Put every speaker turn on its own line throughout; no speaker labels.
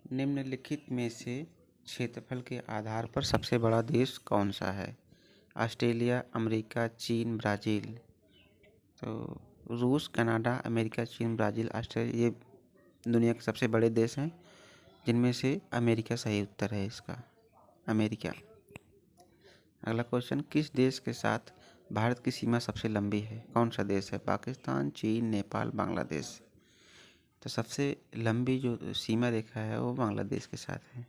निम्नलिखित में से क्षेत्रफल के आधार पर सबसे बड़ा देश कौन सा है? ऑस्ट्रेलिया, अमेरिका, चीन, ब्राज़ील। तो रूस, कनाडा, अमेरिका, चीन, ब्राज़ील, ऑस्ट्रेलिया, ये दुनिया के सबसे बड़े देश हैं, जिनमें से अमेरिका सही उत्तर है इसका, अमेरिका। अगला क्वेश्चन, किस देश के साथ भारत की सीमा सबसे लंबी है? कौन सा देश है? पाकिस्तान, चीन, नेपाल, बांग्लादेश। तो सबसे लंबी जो सीमा रेखा है वो बांग्लादेश के साथ है।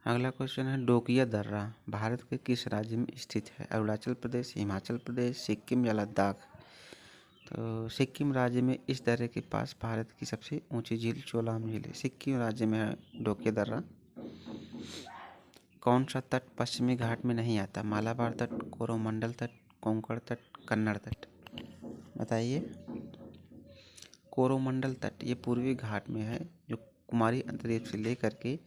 अगला क्वेश्चन है, डोकिया दर्रा भारत के किस राज्य में स्थित है? अरुणाचल प्रदेश, हिमाचल प्रदेश, सिक्किम या लद्दाख। तो सिक्किम राज्य में इस दर्रे के पास भारत की सबसे ऊंची झील चोलाम झील है, सिक्किम राज्य में है डोकिया दर्रा। कौन सा तट पश्चिमी घाट में नहीं आता? मालाबार तट, कोरोमंडल तट, कोंकण तट, कन्नड़ तट। बताइए। कोरोमंडल तट ये पूर्वी घाट में है, जो कुमारी अंतर्द्वीप से लेकर के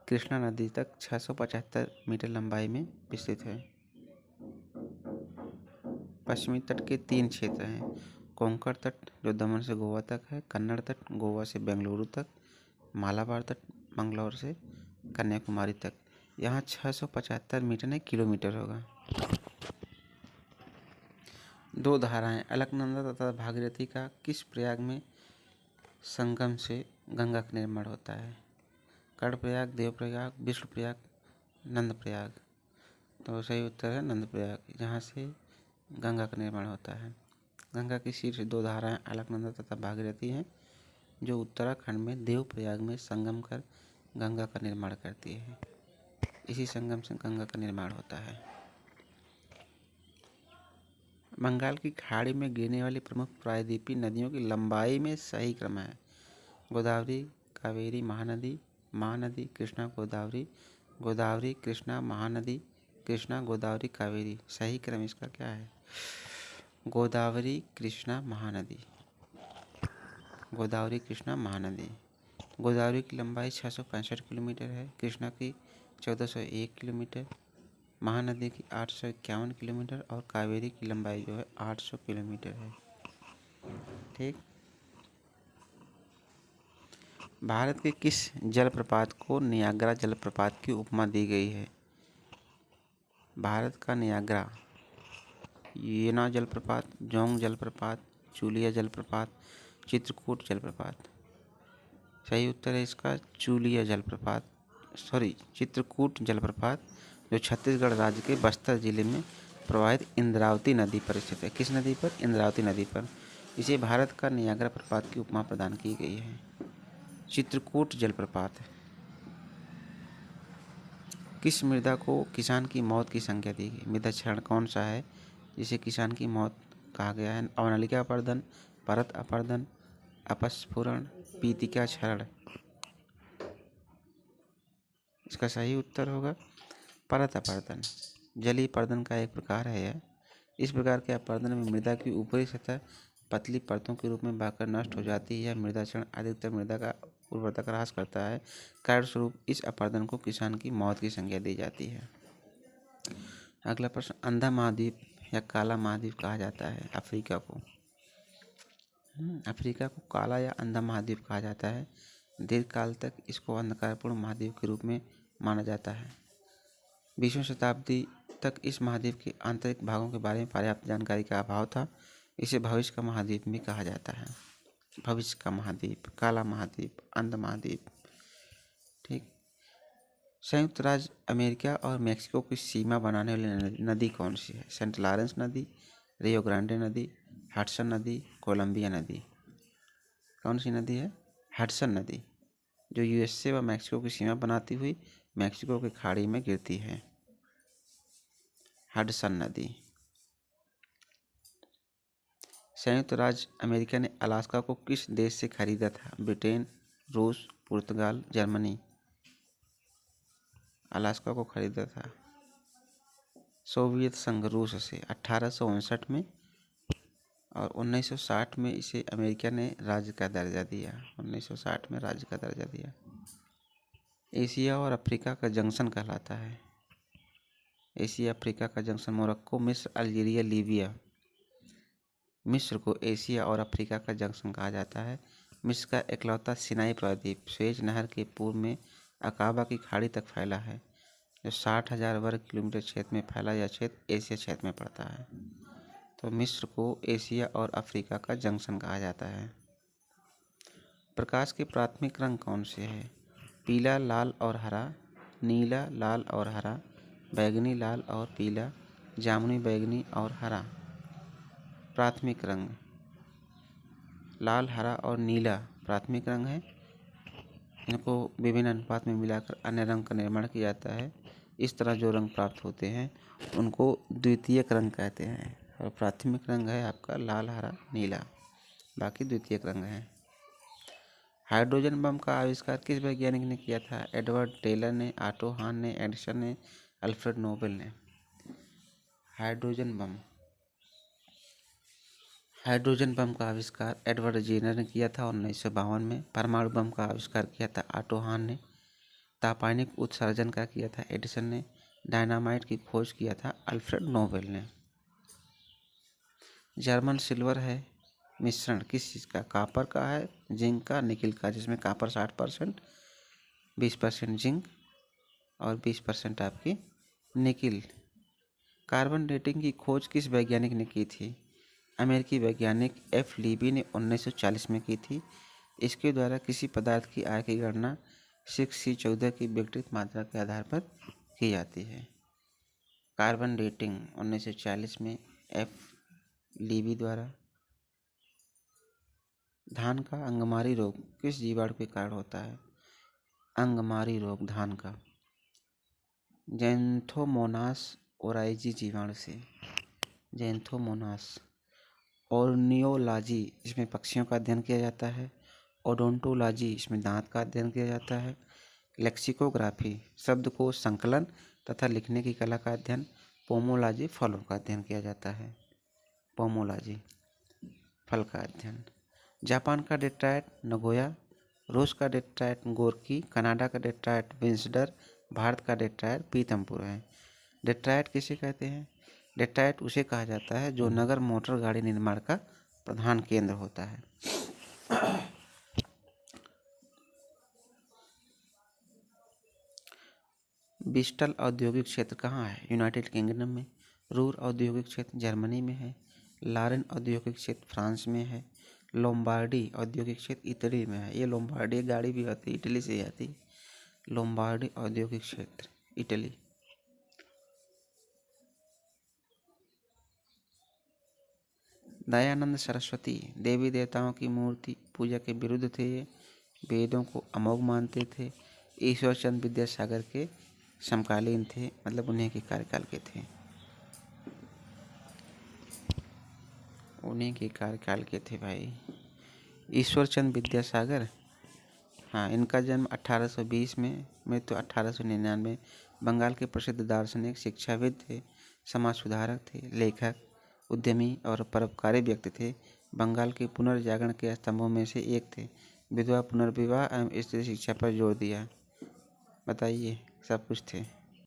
कृष्णा नदी तक 675 मीटर लंबाई में विस्तृत है। पश्चिमी तट के 3 क्षेत्र हैं, कोंकण तट जो दमन से गोवा तक है, कन्नड़ तट गोवा से बेंगलुरु तक, मालाबार तट मंगलौर से कन्याकुमारी तक। यहाँ 675 मीटर नहीं किलोमीटर होगा। 2 धाराएं अलकनंदा तथा भागीरथी का किस प्रयाग में संगम से गंगा का निर्माण होता है? कर्णप्रयाग, देवप्रयाग, विष्णुप्रयाग, नंदप्रयाग। तो सही उत्तर है नंदप्रयाग, जहाँ से गंगा का निर्माण होता है। गंगा की शीर्ष 2 धाराएं अलकनंदा तथा भागीरथी हैं, जो उत्तराखंड में देवप्रयाग में संगम कर गंगा का निर्माण करती है। इसी संगम से गंगा का निर्माण होता है। बंगाल की खाड़ी में गिरने वाली प्रमुख प्रायद्वीपीय नदियों की लंबाई में सही क्रम है? गोदावरी, कावेरी, महानदी, महानदी, कृष्णा, गोदावरी, गोदावरी, कृष्णा, महानदी, कृष्णा, गोदावरी, कावेरी। सही क्रम इसका क्या है? गोदावरी, कृष्णा, महानदी, गोदावरी, कृष्णा, महानदी। गोदावरी की लंबाई 665 किलोमीटर है, कृष्णा की 1401 किलोमीटर, महानदी की 851 किलोमीटर और कावेरी की लंबाई जो है 800 किलोमीटर है। ठीक। भारत के किस जलप्रपात को नियाग्रा जलप्रपात की उपमा दी गई है? भारत का नियाग्रा, येना जलप्रपात, जोंग जलप्रपात, चूलिया जलप्रपात, चित्रकूट जलप्रपात। सही उत्तर है इसका चूलिया जलप्रपात, चित्रकूट जलप्रपात, जो छत्तीसगढ़ राज्य के बस्तर जिले में प्रवाहित इंद्रावती नदी पर स्थित है। किस नदी पर? इंद्रावती नदी पर। इसे भारत का नियाग्रा प्रपात की उपमा प्रदान की गई है। चित्रकूट जलप्रपात। किस मृदा को किसान की मौत की संज्ञा दी गई? मृदा क्षरण कौन सा है जिसे किसान की मौत कहा गया है? अवनलिका अपर्दन, परत अपर्दन, अपस्फुरण, पीतिका क्षरण। इसका सही उत्तर होगा परत अपर्दन। जलीय पर्दन का एक प्रकार है यह। इस प्रकार के अपर्दन में मृदा की ऊपरी सतह पतली परतों के रूप में बहकर नष्ट हो जाती है। मृदा क्षरण अधिकतर मृदा का उर्वरता का ह्रास करता है। कारण स्वरूप इस अपर्दन को किसान की मौत की संज्ञा दी जाती है। अगला प्रश्न, अंधा महाद्वीप या काला महाद्वीप कहा जाता है अफ्रीका को? अफ्रीका को काला या अंधा महाद्वीप कहा जाता है। दीर्घकाल तक इसको अंधकारपूर्ण महाद्वीप के रूप में माना जाता है। 20वीं शताब्दी तक इस महाद्वीप के आंतरिक भागों के बारे में पर्याप्त जानकारी का अभाव था। इसे भविष्य का महाद्वीप भी कहा जाता है। भविष्य का महाद्वीप, काला महाद्वीप, अंध महाद्वीप। ठीक। संयुक्त राज्य अमेरिका और मेक्सिको की सीमा बनाने वाली नदी कौन सी है? सेंट लॉरेंस नदी, रियो ग्रांडे नदी, हडसन नदी, कोलंबिया नदी। कौन सी नदी है? हडसन नदी, जो यूएसए व मेक्सिको की सीमा बनाती हुई मेक्सिको की खाड़ी में गिरती है। हडसन नदी। संयुक्त राज्य अमेरिका ने अलास्का को किस देश से खरीदा था? ब्रिटेन, रूस, पुर्तगाल, जर्मनी। अलास्का को खरीदा था सोवियत संघ रूस से 1859 में, और 1960 में इसे अमेरिका ने राज्य का दर्जा दिया। 1960 में राज्य का दर्जा दिया। एशिया और अफ्रीका का जंक्शन कहलाता है। एशिया अफ्रीका का जंक्शन मोरक्को, मिस्र, अल्जीरिया, लीबिया। मिस्र को एशिया और अफ्रीका का जंक्शन कहा जाता है। मिस्र का इकलौता सिनाई प्रायद्वीप सुएज नहर के पूर्व में अकाबा की खाड़ी तक फैला है, जो 60,000 वर्ग किलोमीटर क्षेत्र में फैला। यह क्षेत्र एशिया क्षेत्र में पड़ता है। तो मिस्र को एशिया और अफ्रीका का जंक्शन कहा जाता है। प्रकाश के प्राथमिक रंग कौन से हैं? पीला, लाल और हरा, नीला, लाल और हरा, बैंगनी, लाल और पीला, जामुनी, बैंगनी और हरा। प्राथमिक रंग लाल, हरा और नीला प्राथमिक रंग है। इनको विभिन्न अनुपात में मिलाकर अन्य रंग का निर्माण किया जाता है। इस तरह जो रंग प्राप्त होते हैं उनको द्वितीयक रंग कहते हैं। और प्राथमिक रंग है आपका लाल, हरा, नीला, बाकी द्वितीयक रंग है। हाइड्रोजन बम का आविष्कार किस वैज्ञानिक ने किया था? एडवर्ड टेलर ने, ऑटो हान ने, एडिसन ने, अल्फ्रेड नोबेल ने। हाइड्रोजन बम का आविष्कार एडवर्ड जेनर ने किया था 1952 में। परमाणु बम का आविष्कार किया था ऑटो हान ने। तापानिक उत्सर्जन का किया था एडिसन ने। डायनामाइट की खोज किया था अल्फ्रेड नोबेल ने। जर्मन सिल्वर है मिश्रण किस चीज़ का? कॉपर का है, जिंक का, निकिल का, जिसमें कॉपर 60%, 20% जिंक और 20% आपकी निकिल। कार्बन डेटिंग की खोज किस वैज्ञानिक ने की थी? अमेरिकी वैज्ञानिक एफ लीबी ने 1940 में की थी। इसके द्वारा किसी पदार्थ की आय की गणना 6C14 की विघटित मात्रा के आधार पर की जाती है। कार्बन डेटिंग 1940 में एफ लीबी द्वारा। धान का अंगमारी रोग किस जीवाणु के कारण होता है? अंगमारी रोग धान का ज़ैंथोमोनास ओराइजी जीवाणु से। ज़ैंथोमोनास। ऑर्नियोलॉजी इसमें पक्षियों का अध्ययन किया जाता है। ओडोंटोलॉजी इसमें दांत का अध्ययन किया जाता है। लेक्सिकोग्राफी शब्द को संकलन तथा लिखने की कला का अध्ययन। पोमोलॉजी फलों का अध्ययन किया जाता है। पोमोलॉजी फल का अध्ययन। जापान का डेट्राइट नगोया, रूस का डेट्राइट गोर्की, कनाडा का डेट्राइट विंसडर, भारत का डेट्राइट पीतमपुर है। डेट्राइट किसे कहते हैं? डेट्राइट उसे कहा जाता है जो नगर मोटर गाड़ी निर्माण का प्रधान केंद्र होता है। ब्रिस्टल औद्योगिक क्षेत्र कहाँ है? यूनाइटेड किंगडम में। रूर औद्योगिक क्षेत्र जर्मनी में है। लारेन औद्योगिक क्षेत्र फ्रांस में है। लोम्बार्डी औद्योगिक क्षेत्र इटली में है। ये लोम्बार्डी गाड़ी भी आती है, इटली से आती है। लोम्बार्डी औद्योगिक क्षेत्र इटली। दयानंद सरस्वती देवी देवताओं की मूर्ति पूजा के विरुद्ध थे। ये वेदों को अमोघ मानते थे। ईश्वरचंद विद्यासागर के समकालीन थे, मतलब उन्हीं के कार्यकाल के थे। उन्हीं के कार्यकाल के थे भाई ईश्वरचंद विद्यासागर। हाँ, इनका जन्म 1820 में, मृत्यु 1899। बंगाल के प्रसिद्ध दार्शनिक, शिक्षाविद थे, समाज सुधारक थे, लेखक, उद्यमी और परोपकारी व्यक्ति थे। बंगाल के पुनर्जागरण के स्तंभों में से एक थे। विधवा पुनर्विवाह एवं स्त्री शिक्षा पर जोर दिया। बताइए, सब कुछ थे।